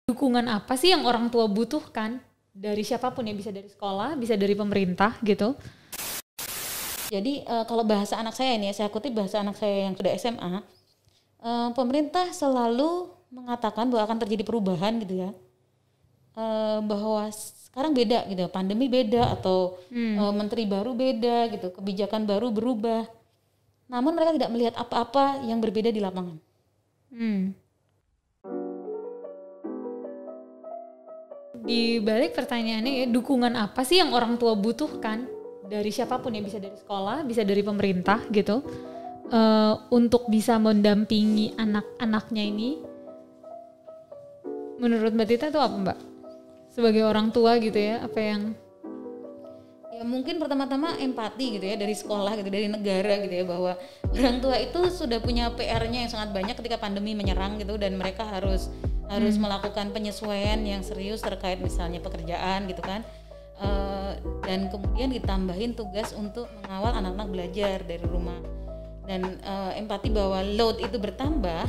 dukungan apa sih yang orang tua butuhkan dari siapapun ya, bisa dari sekolah, bisa dari pemerintah gitu. Jadi kalau bahasa anak saya ini, saya kutip bahasa anak saya yang sudah SMA, pemerintah selalu mengatakan bahwa akan terjadi perubahan gitu ya, bahwa sekarang beda gitu, pandemi beda atau menteri baru beda gitu, kebijakan baru berubah. Namun mereka tidak melihat apa-apa yang berbeda di lapangan. Di balik pertanyaannya ya, dukungan apa sih yang orang tua butuhkan dari siapapun ya, bisa dari sekolah, bisa dari pemerintah gitu, untuk bisa mendampingi anak-anaknya ini. Menurut Mbak Tita itu apa, Mbak? Sebagai orang tua gitu ya, apa yang... Ya mungkin pertama-tama empati gitu ya, dari sekolah gitu, dari negara gitu ya, bahwa orang tua itu sudah punya PR-nya yang sangat banyak ketika pandemi menyerang gitu, dan mereka harus melakukan penyesuaian yang serius terkait misalnya pekerjaan gitu kan, dan kemudian ditambahin tugas untuk mengawal anak-anak belajar dari rumah, dan empati bahwa load itu bertambah,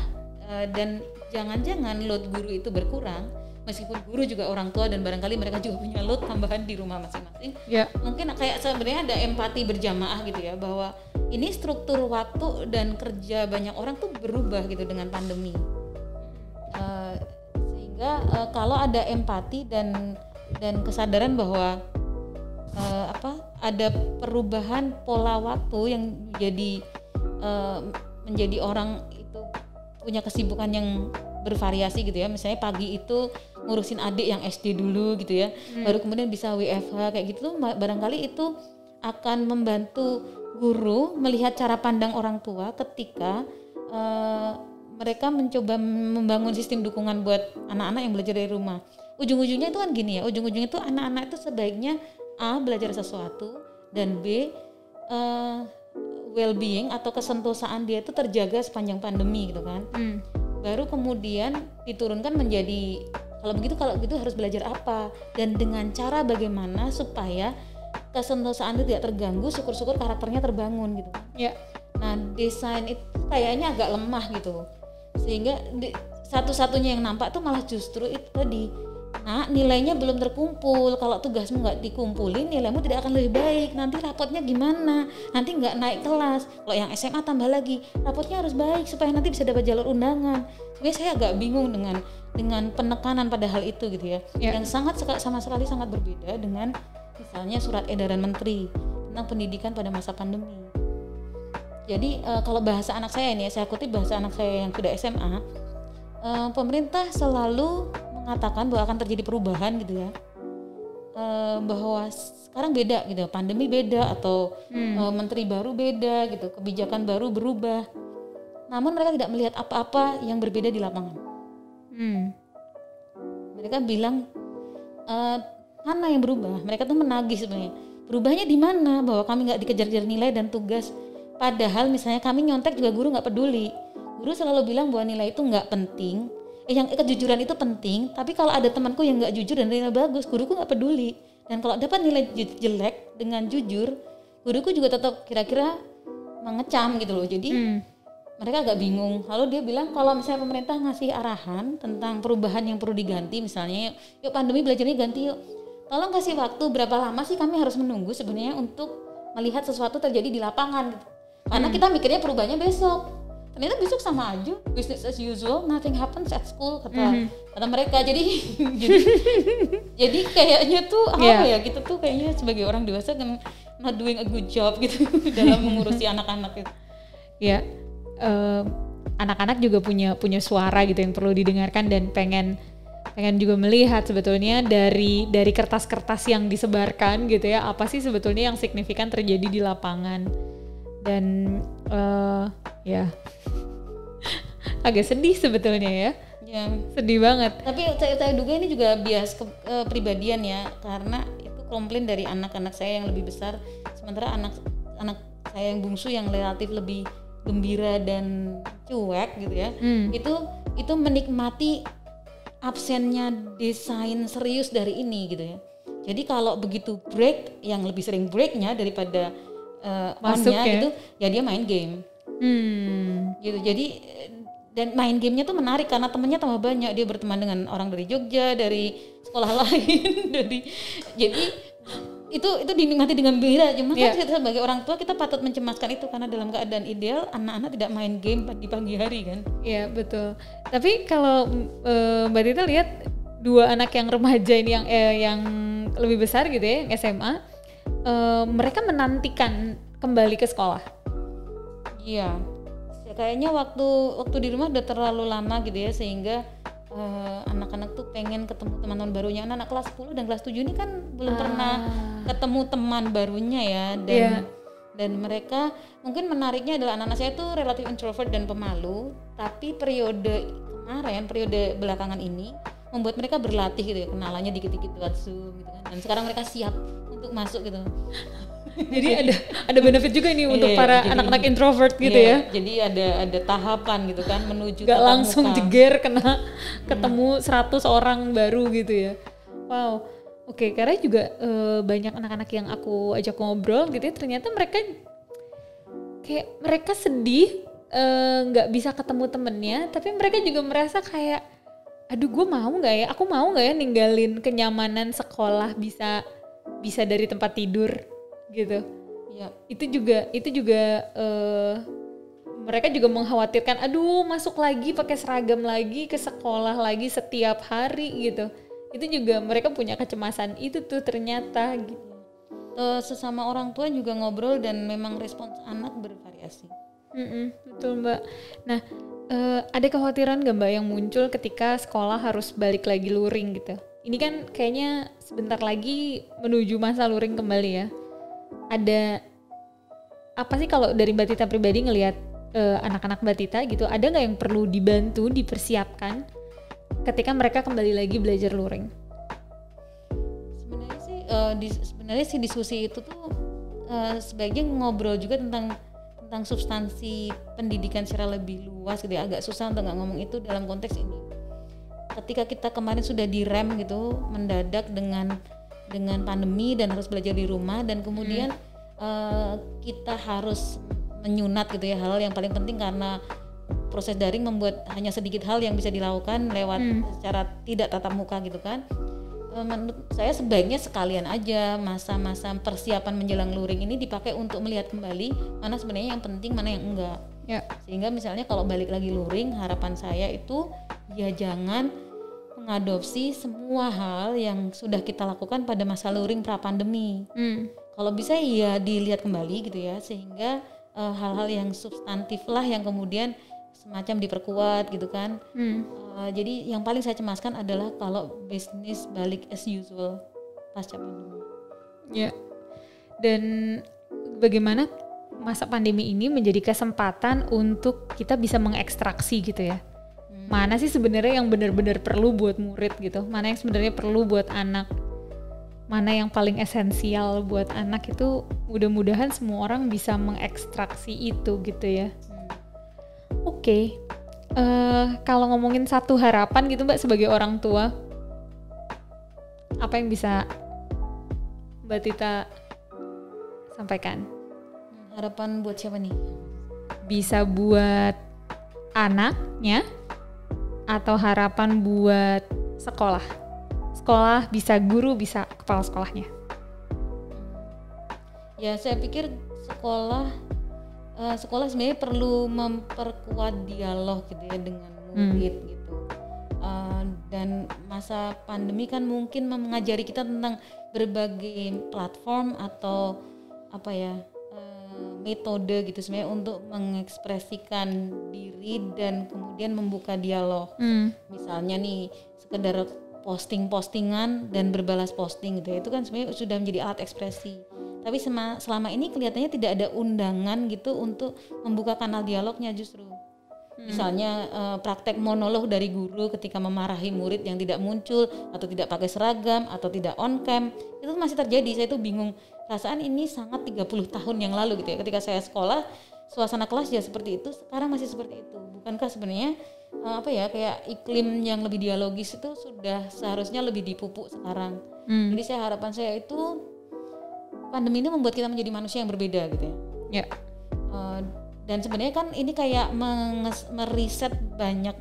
dan jangan-jangan load guru itu berkurang. Meskipun guru juga orang tua dan barangkali mereka juga punya load tambahan di rumah masing-masing. Mungkin kayak sebenarnya ada empati berjamaah gitu ya, bahwa ini struktur waktu dan kerja banyak orang tuh berubah gitu dengan pandemi. Sehingga kalau ada empati dan kesadaran bahwa ada perubahan pola waktu yang menjadi orang itu punya kesibukan yang bervariasi gitu ya, misalnya pagi itu ngurusin adik yang SD dulu gitu ya, baru kemudian bisa WFH kayak gitu, barangkali itu akan membantu guru melihat cara pandang orang tua ketika mereka mencoba membangun sistem dukungan buat anak-anak yang belajar dari rumah. Ujung-ujungnya itu kan gini ya, ujung-ujungnya itu anak-anak itu sebaiknya A, belajar sesuatu, dan B, well-being atau kesentosaan dia itu terjaga sepanjang pandemi gitu kan. Baru kemudian diturunkan menjadi kalau begitu harus belajar apa dan dengan cara bagaimana supaya kesentosaan itu tidak terganggu, syukur-syukur karakternya terbangun gitu kan. Nah desain itu kayaknya agak lemah gitu, sehingga satu-satunya yang nampak tuh malah justru itu tadi, nah nilainya belum terkumpul, kalau tugasmu nggak dikumpulin nilaimu tidak akan lebih baik, nanti rapotnya gimana, nanti nggak naik kelas. Kalau yang SMA tambah lagi, rapotnya harus baik supaya nanti bisa dapat jalur undangan. Sebenarnya saya agak bingung dengan penekanan pada hal itu gitu ya, yang sama sekali sangat berbeda dengan misalnya surat edaran menteri tentang pendidikan pada masa pandemi. Jadi kalau bahasa anak saya ini, saya kutip bahasa anak saya yang sudah SMA, pemerintah selalu mengatakan bahwa akan terjadi perubahan gitu ya, bahwa sekarang beda gitu, pandemi beda atau menteri baru beda gitu, kebijakan baru berubah. Namun mereka tidak melihat apa-apa yang berbeda di lapangan. Mereka bilang mana yang berubah? Mereka tuh menagih sebenarnya. Berubahnya di mana? Bahwa kami nggak dikejar-kejar nilai dan tugas. Padahal misalnya kami nyontek juga guru nggak peduli. Guru selalu bilang bahwa nilai itu nggak penting. Yang kejujuran itu penting. Tapi kalau ada temanku yang nggak jujur dan nilai bagus, guruku nggak peduli. Dan kalau dapat nilai jelek dengan jujur, guruku juga tetap kira-kira mengecam gitu loh. Jadi mereka agak bingung. Lalu dia bilang kalau misalnya pemerintah ngasih arahan tentang perubahan yang perlu diganti, misalnya yuk pandemi belajarnya ganti yuk, tolong kasih waktu berapa lama sih kami harus menunggu sebenarnya untuk melihat sesuatu terjadi di lapangan gitu. Karena kita mikirnya perubahannya besok, ternyata besok sama aja, business as usual, nothing happens at school kata mereka. Jadi kayaknya tuh ya kita tuh kayaknya sebagai orang dewasa kan not doing a good job gitu dalam mengurusi anak-anak itu. Anak-anak juga punya suara gitu yang perlu didengarkan, dan pengen juga melihat sebetulnya dari kertas-kertas yang disebarkan gitu ya, apa sih sebetulnya yang signifikan terjadi di lapangan. Dan agak sedih sebetulnya ya. Sedih banget. Tapi saya duga ini juga bias kepribadian ya, karena itu komplain dari anak-anak saya yang lebih besar, sementara anak saya yang bungsu yang relatif lebih gembira dan cuek gitu ya, itu menikmati absennya desain serius dari ini gitu ya. Jadi kalau begitu break, yang lebih sering breaknya daripada onnya gitu, ya dia main game gitu. Jadi dan main gamenya tuh menarik karena temennya tambah banyak, dia berteman dengan orang dari Jogja, dari sekolah lain, jadi itu dinikmati dengan beda. Cuma kan kita sebagai orang tua kita patut mencemaskan itu karena dalam keadaan ideal anak-anak tidak main game di pagi hari kan. Iya betul. Tapi kalau Mbak Tita lihat dua anak yang remaja ini yang lebih besar gitu ya, yang SMA, mereka menantikan kembali ke sekolah. Iya. Kayaknya waktu di rumah udah terlalu lama gitu ya, sehingga anak-anak tuh pengen ketemu teman-teman barunya. Anak kelas 10 dan kelas 7 ini kan belum pernah ketemu teman barunya ya, dan mereka mungkin menariknya adalah anak-anak saya tuh relatif introvert dan pemalu, tapi periode belakangan ini membuat mereka berlatih gitu ya, kenalannya dikit-dikit lewat Zoom gitu kan, dan sekarang mereka siap untuk masuk gitu. Jadi ada benefit juga nih untuk para anak-anak introvert gitu ya. Jadi ada tahapan gitu kan menuju gak langsung jeger ketemu 100 orang baru gitu ya. Wow. Oke, karena juga banyak anak-anak yang aku ajak ngobrol gitu ya, ternyata mereka sedih nggak bisa ketemu temennya, tapi mereka juga merasa kayak aduh aku mau nggak ya ninggalin kenyamanan sekolah, bisa dari tempat tidur gitu. Ya. Itu juga mereka juga mengkhawatirkan, aduh masuk lagi pakai seragam lagi ke sekolah lagi setiap hari gitu. Itu juga mereka punya kecemasan itu tuh ternyata gitu. Sesama orang tua juga ngobrol dan memang respons anak bervariasi. Betul Mbak. Nah, ada kekhawatiran gak Mbak yang muncul ketika sekolah harus balik lagi luring gitu? Ini kan kayaknya sebentar lagi menuju masa luring kembali ya. Ada apa sih kalau dari Mbak Tita pribadi ngelihat anak-anak Mbak Tita gitu, ada nggak yang perlu dibantu, dipersiapkan ketika mereka kembali lagi belajar luring? Sebenarnya sih diskusi itu tuh sebaiknya ngobrol juga tentang substansi pendidikan secara lebih luas gitu ya. Agak susah untuk nggak ngomong itu dalam konteks ini. Ketika kita kemarin sudah direm gitu mendadak dengan pandemi dan harus belajar di rumah, dan kemudian kita harus menyunat gitu ya hal yang paling penting, karena proses daring membuat hanya sedikit hal yang bisa dilakukan lewat secara tidak tatap muka gitu kan. Menurut saya sebaiknya sekalian aja masa-masa persiapan menjelang luring ini dipakai untuk melihat kembali mana sebenarnya yang penting, mana yang enggak. Sehingga misalnya kalau balik lagi luring, harapan saya itu ya jangan mengadopsi semua hal yang sudah kita lakukan pada masa luring pra pandemi. Kalau bisa ya dilihat kembali gitu ya, sehingga hal-hal yang substantif lah yang kemudian semacam diperkuat gitu kan. Jadi yang paling saya cemaskan adalah kalau bisnis balik as usual pasca pandemi. Ya. Dan bagaimana masa pandemi ini menjadi kesempatan untuk kita bisa mengekstraksi gitu ya. Mana sih sebenarnya yang benar-benar perlu buat murid gitu, mana yang sebenarnya perlu buat anak, mana yang paling esensial buat anak, itu mudah-mudahan semua orang bisa mengekstraksi itu gitu ya. Oke. Kalau ngomongin satu harapan gitu Mbak sebagai orang tua, apa yang bisa Mbak Tita sampaikan? Harapan buat siapa nih? Bisa buat anaknya atau harapan buat sekolah? Sekolah bisa guru, bisa kepala sekolahnya. Ya saya pikir sekolah sebenarnya perlu memperkuat dialog gitu ya dengan murid gitu. Dan masa pandemi kan mungkin mengajari kita tentang berbagai platform atau metode gitu sebenarnya untuk mengekspresikan diri dan kemudian membuka dialog. Misalnya nih sekedar posting-postingan dan berbalas posting gitu ya, itu kan sebenarnya sudah menjadi alat ekspresi. Tapi selama ini kelihatannya tidak ada undangan gitu untuk membuka kanal dialognya justru. Misalnya praktek monolog dari guru ketika memarahi murid yang tidak muncul atau tidak pakai seragam atau tidak on cam, itu masih terjadi. Saya tuh bingung, perasaan ini sangat 30 tahun yang lalu gitu ya. Ketika saya sekolah, suasana kelas ya seperti itu, sekarang masih seperti itu. Bukankah sebenarnya kayak iklim yang lebih dialogis itu sudah seharusnya lebih dipupuk sekarang. Jadi harapan saya itu pandemi ini membuat kita menjadi manusia yang berbeda gitu ya. Dan sebenarnya kan ini kayak meriset banyak,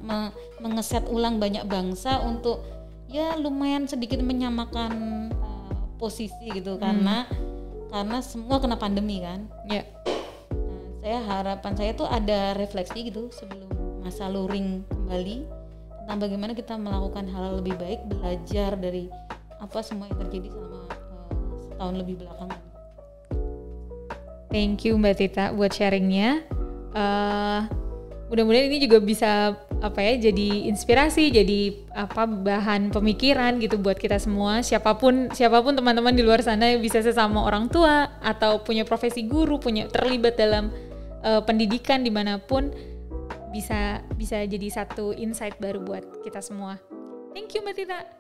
mengeset ulang banyak bangsa untuk ya lumayan sedikit menyamakan posisi gitu, karena semua kena pandemi kan. Harapan saya tuh ada refleksi gitu sebelum masa luring kembali tentang bagaimana kita melakukan hal lebih baik, belajar dari apa semua yang terjadi selama setahun lebih belakangan. Thank you Mbak Tita buat sharingnya. Mudah-mudahan ini juga bisa jadi inspirasi, jadi bahan pemikiran gitu buat kita semua. Siapapun teman-teman di luar sana yang bisa sesama orang tua atau punya profesi guru, terlibat dalam pendidikan dimanapun, bisa jadi satu insight baru buat kita semua. Thank you Mbak Tita.